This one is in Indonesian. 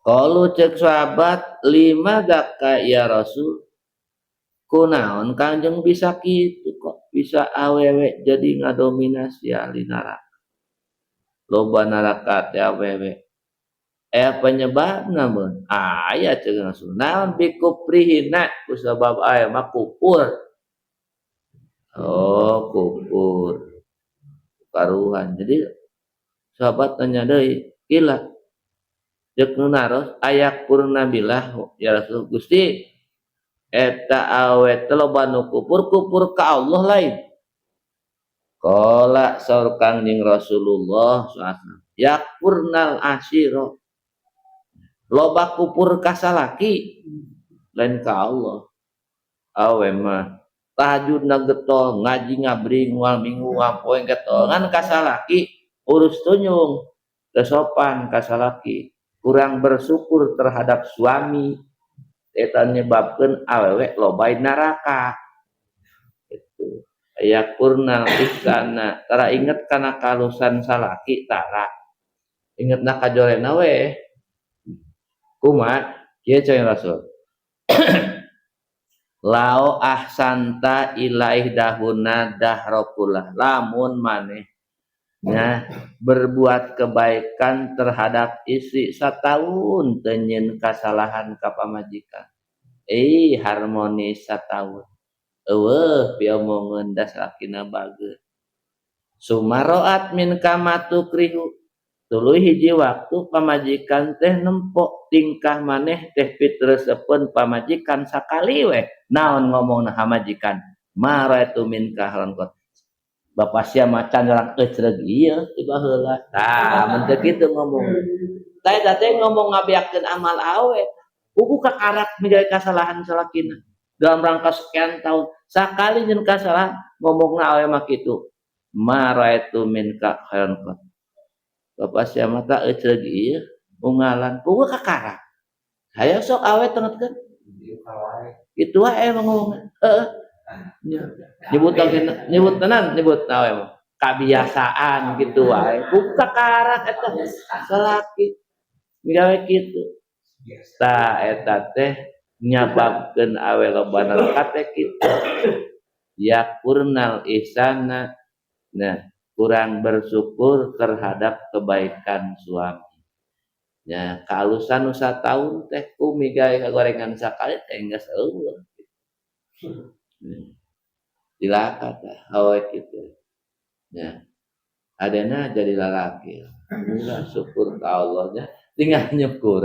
Kalau cek sahabat lima gaka ya Rasul, kunaon kanjeng bisa gitu kok bisa awewe jadi ngadominasi ahli neraka. Loba neraka teh awewe. Penyebabna mun aya cek Rasul. Naon bikuprihina kusabab aya mah kufur. Oh, kufur. Karuhan. Jadi sahabat tanya deui, gila. Cek nu naros ayak purna bilah ya Rasul Gusti eta awet loba nu kufur ka Allah lain. Qala saur Kangjeng Rasulullah SAW yakfurnal asyira loba kufur ka salaki lain ka Allah. Awe mah tahajudna getol ngaji ngabring moal minggu poe getol ngan ka salaki urus tunyung teu sopan ka salaki kurang bersyukur terhadap suami eta nyebabkeun awewe loba neraka itu aya kurnal isana tara inget kana kalusan salaki tara ingetna kajorena we kumaha kieu cai Rasul lao ahsanta ilaih dahuna dahrokulah lamun maneh nya berbuat kebaikan terhadap istri satahun tenyen kasalahan ka pamajikan harmonis satahun eueuh piomongeun das lakina bageut sumaroat min kamatu krihu tuluy hiji waktu pamajikan teh nempok tingkah maneh teh pitreuseupeun pamajikan sakali we naon ngomongna hamajikan maratu min kahronkot Bapak sia macan orang ecreg ieu tiba heula. Tah mun teu kitu ngomong. Tah teh ngomong ngabiakeun amal awet. Kudu kakarak mijae kasalahan salakina. Dalam rangka sekian tahun sakali nyeun kasalahan ngomongna awe mah kitu. Ma raaitu minka khairan qat. Bapak sia mata ecreg ieu unggalan kudu kakarak. Hayang sok awet tengetkeun. Itu wae ngomongna. Heeh. Nyebut nawe kebiasaan gitu wae buka karak eta salaki migawe kitu tah eta teh nyababkeun awe loba neraka teh kitu ya kurnal ihsana nah kurang bersyukur terhadap kebaikan suami nya kalusan nu sataun teh ku migawe kagorengan sakali teh geus eueuh dilaka tah awet kitu ya adena jadi lalaki alhamdulillah syukur ka Allah nya tinggal nyukur